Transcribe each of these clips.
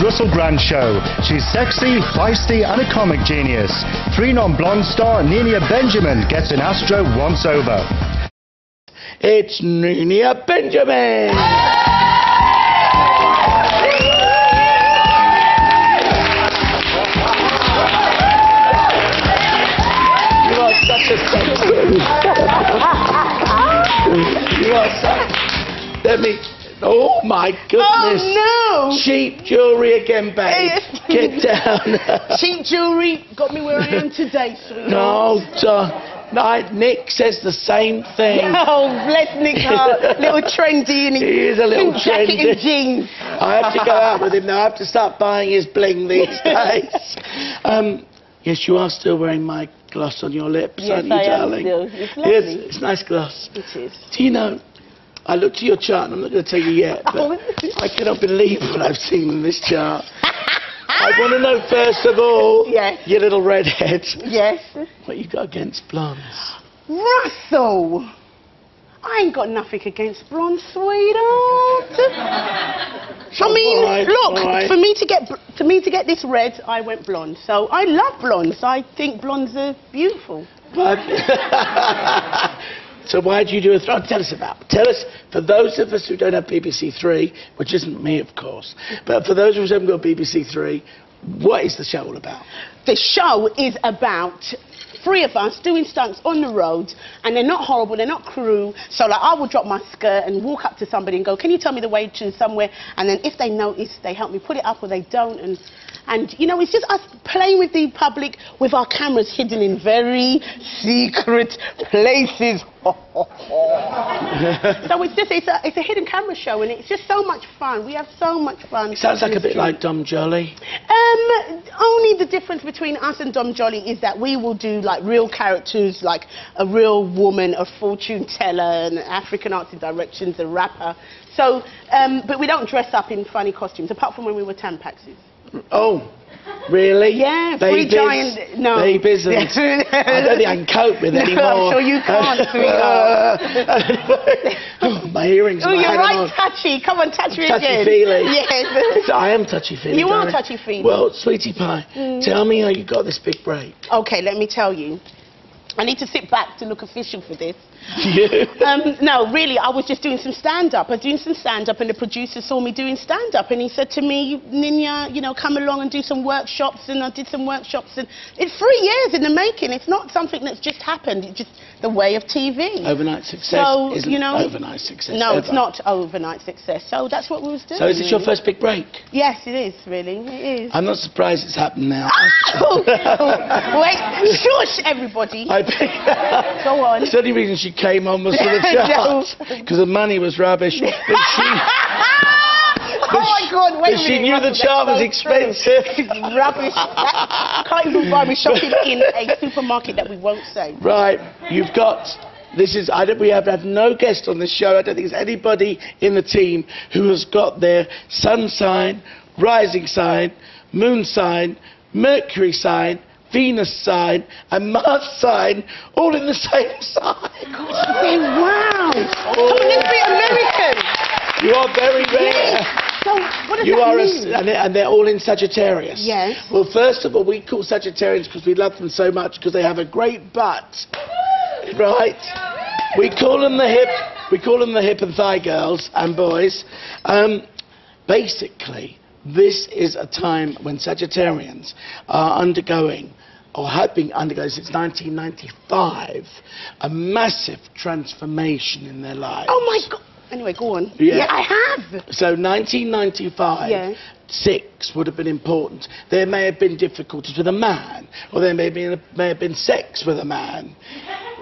Russell Brand show. She's sexy, feisty and a comic genius. 3 non-blonde star Nina Benjamin gets an Astro once over. It's Nina Benjamin! You are such a sexy... You are such... Let me... Oh my goodness! Oh no! Cheap jewellery again, babe. Get down. Cheap jewellery got me where I am today, sweetheart. No, Nick says the same thing. Oh, bless Nick's heart. Little trendy, and he is a little jacket trendy. and jeans. I have to go out with him now. I have to start buying his bling these days. Yes, you are still wearing my gloss on your lips, yes, aren't you, darling? Still. It's lovely. Yes, it's nice gloss. It is. Do you know, I looked at your chart, and I'm not going to tell you yet, but I cannot believe what I've seen in this chart. I want to know, first of all, yes, you little redhead. Yes. What you got against blondes? Russell! I ain't got nothing against blonde, sweetheart. I mean, right, look, right. for me to get this red, I went blonde. So I love blondes. I think blondes are beautiful. But so why did you do a throne? Tell us, for those of us who don't have BBC Three, which isn't me, of course, but for those of us who haven't got BBC Three, what is the show all about? The show is about 3 of us doing stunts on the road, and they're not horrible, they're not cruel. So like, I will drop my skirt and walk up to somebody and go, can you tell me the way to somewhere? And then if they notice, they help me put it up, or they don't. And you know, it's just us playing with the public with our cameras hidden in very secret places. So it's a hidden camera show, and it's just so much fun. We have so much fun. It sounds like a bit like Dom Jolly. Only the difference between us and Dom Jolly is that we will do like real characters, like a real woman, a fortune teller, an African arts and directions, a rapper. So, but we don't dress up in funny costumes, apart from when we were Tampaxes. Oh, really? Yeah, babies, giant. No. Babies and I don't think I can cope with anymore. I'm sure you can't, sweetheart. Oh, my earrings. Oh, you're right, touchy. Come on, touch me again. Touchy-feely. Yes. I am touchy-feely. You are touchy-feely. Well, sweetie pie, tell me how you got this big break. Okay, let me tell you. I need to sit back to look official for this. Yeah. No, really, I was just doing some stand-up. I was doing some stand-up, and the producer saw me doing stand-up, and he said to me, Nina, you know, come along and do some workshops. And I did some workshops, and it's 3 years in the making. It's not something that's just happened. It's just the way of TV. Overnight success isn't overnight success. No, ever. It's not overnight success. So that's what we was doing. So is it your first big break? Yes, it is, really. It is. I'm not surprised it's happened now. Wait, shush, everybody. Go on. The only reason she came on was for the chart, because the money was rubbish. But oh my God, wait a minute. She knew the chart was expensive. Rubbish. Can't even buy me shopping in a supermarket that we won't say. Right, you've got... we have had no guest on this show. I don't think there's anybody in the team who has got their sun sign, rising sign, moon sign, Mercury sign, Venus sign and Mars sign all in the same sign. Wow! Oh, let's be American. You are very rare. Yes. So what does that mean? And they're all in Sagittarius. Yes. Well, first of all, we call Sagittarians because we love them so much because they have a great butt, right? We call them the hip and thigh girls and boys. Basically, this is a time when Sagittarians are undergoing, or have been undergoing since 1995, a massive transformation in their lives. Oh my God. Anyway, go on. Yeah, I have. So 1995, yeah. 6 would have been important. There may have been difficulties with a man, or there may have been sex with a man.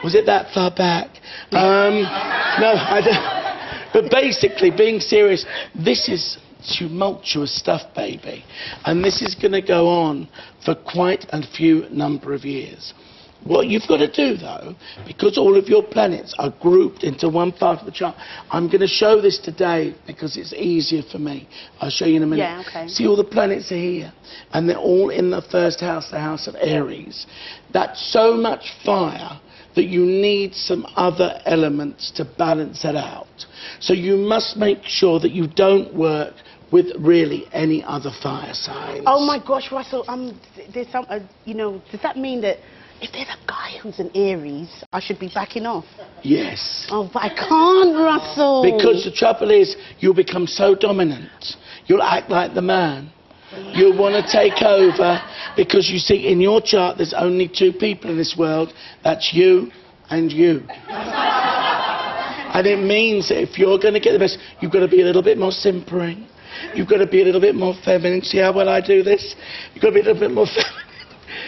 Was it that far back? No, I don't. But basically, being serious, this is tumultuous stuff, baby, and this is going to go on for quite a few number of years. What you've got to do, though, because all of your planets are grouped into one part of the chart, I'm going to show this today because it's easier for me. I'll show you in a minute. Yeah, okay. See, all the planets are here, and they're all in the first house, the house of Aries. That's so much fire that you need some other elements to balance it out. So you must make sure that you don't work with really any other fire signs. Oh my gosh, Russell, there's some, you know, does that mean that if there's a guy who's an Aries, I should be backing off? Yes. Oh, but I can't, Russell. Because the trouble is, you'll become so dominant. You'll act like the man. You'll want to take over because you see, in your chart, there's only 2 people in this world. That's you and you. And it means that if you're going to get the best, you've got to be a little bit more simpering. You've got to be a little bit more feminine. See how well I do this? You've got to be a little bit more feminine.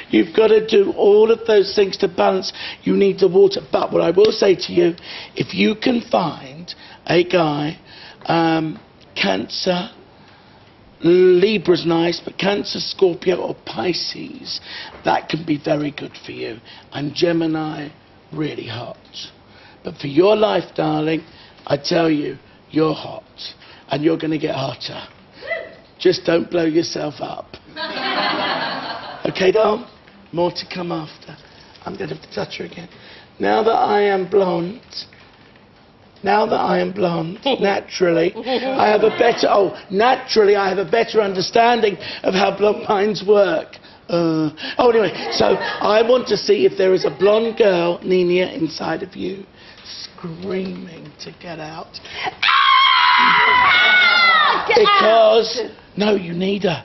You've got to do all of those things to balance. You need the water. But what I will say to you, if you can find a guy, Cancer, Libra's nice, but Cancer, Scorpio or Pisces, that can be very good for you. And Gemini, really hot. But for your life, darling, I tell you, you're hot. And you're going to get hotter. Just don't blow yourself up. Okay, doll? More to come after. I'm going to have to touch her again. Now that I am blonde, naturally, I have a better understanding of how blonde minds work. Anyway, so I want to see if there is a blonde girl, Nina, inside of you, screaming to get out. Because, no, you need her.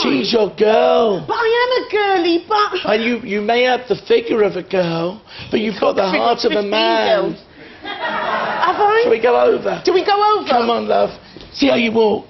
She's your girl. But I am a girly, but... And you may have the figure of a girl, but you've got the heart of a man. Have I? Shall we go over? Do we go over? Come on, love. See how you walk.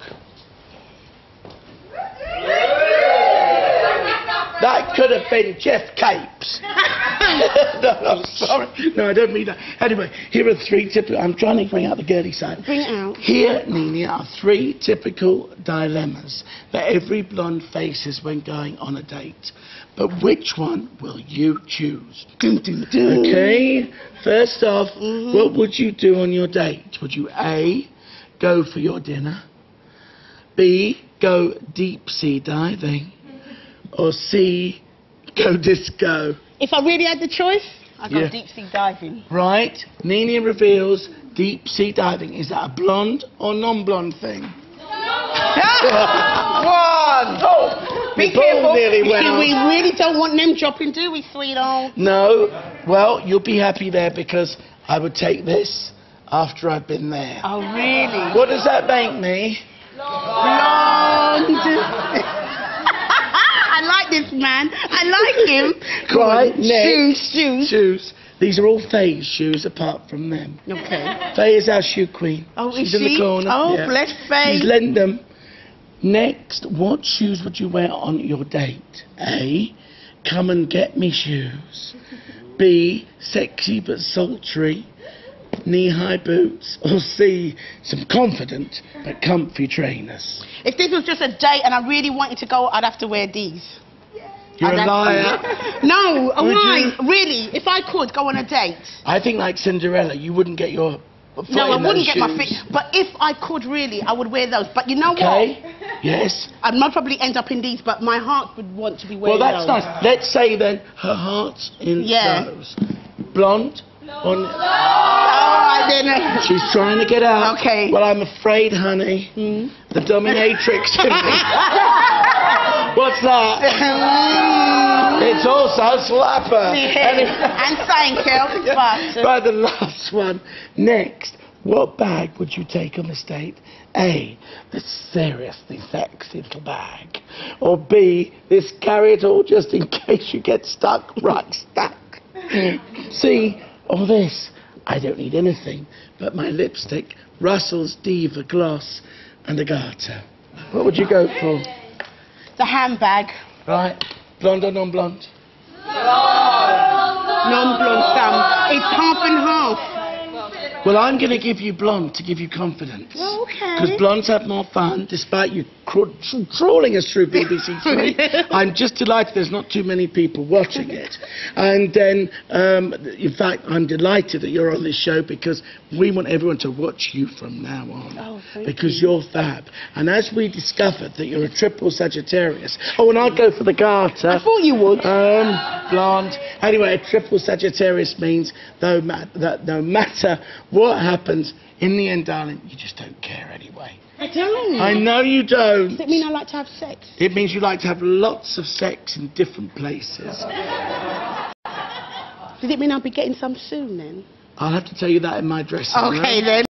That could have been Jeff Capes. No, I'm sorry. No, I don't mean that. Anyway, here are 3 typical... I'm trying to bring out the girly side. Bring it out. Here, Nina, are 3 typical dilemmas that every blonde faces when going on a date. But which one will you choose? Okay, first off, what would you do on your date? Would you A, go for your dinner, B, go deep sea diving, or C, go disco? If I really had the choice, I'd go deep sea diving. Right, Nina reveals deep sea diving. Is that a blonde or non-blonde thing? One! Oh, be careful. We really don't want them dropping, do we, sweetheart? No. Well, you'll be happy there because I would take this after I've been there. Oh, really? What does that make me? Blonde. I like this man. I like him. Right, next. Shoes. These are all Faye's shoes apart from them. Okay. Faye is our shoe queen. Oh, She's is in the she? corner. Oh, yeah. bless Faye. She's lent them. Next, what shoes would you wear on your date? A, come and get me shoes. B, sexy but sultry, knee-high boots. Or C, some confident but comfy trainers. If this was just a date and I really wanted to go, I'd have to wear these. You're a liar. No, why? Really, if I could go on a date. I think like Cinderella, you wouldn't get your foot No, I in wouldn't those get my shoes. feet. But if I could really, I would wear those. But you know Okay. what? Yes. I'd probably end up in these, but my heart would want to be Well, wearing that's those. nice. Let's say then her heart's in those. Blonde. All right, then. She's trying to get out. Okay. Well, I'm afraid, honey, the dominatrix in me. What's that? It's also slapper. And Seinfeld. But Right, the last one. Next, what bag would you take on this date? A, this seriously sexy little bag. Or B, this carry it all just in case you get stuck right stuck. C, or this, I don't need anything but my lipstick, Russell's Diva Gloss, and a garter. What would you go for? the handbag. Right. Blonde or non-blonde? Non-blonde, Sam. It's half and half. Well, I'm going to give you blonde to give you confidence. Oh, okay. Because blondes have more fun, despite you trawling us through BBC Three. I'm just delighted there's not too many people watching it. And then, in fact, I'm delighted that you're on this show because we want everyone to watch you from now on. Oh, thank because you. you're fab. And as we discovered that you're a triple Sagittarius. Oh, and I'd go for the garter. I thought you would. Blonde. Anyway, a triple Sagittarius means that no matter what happens, in the end, darling, you just don't care anyway. I don't. I know you don't. Does it mean I like to have sex? It means you like to have lots of sex in different places. Does it mean I'll be getting some soon then? I'll have to tell you that in my dressing room. Okay then.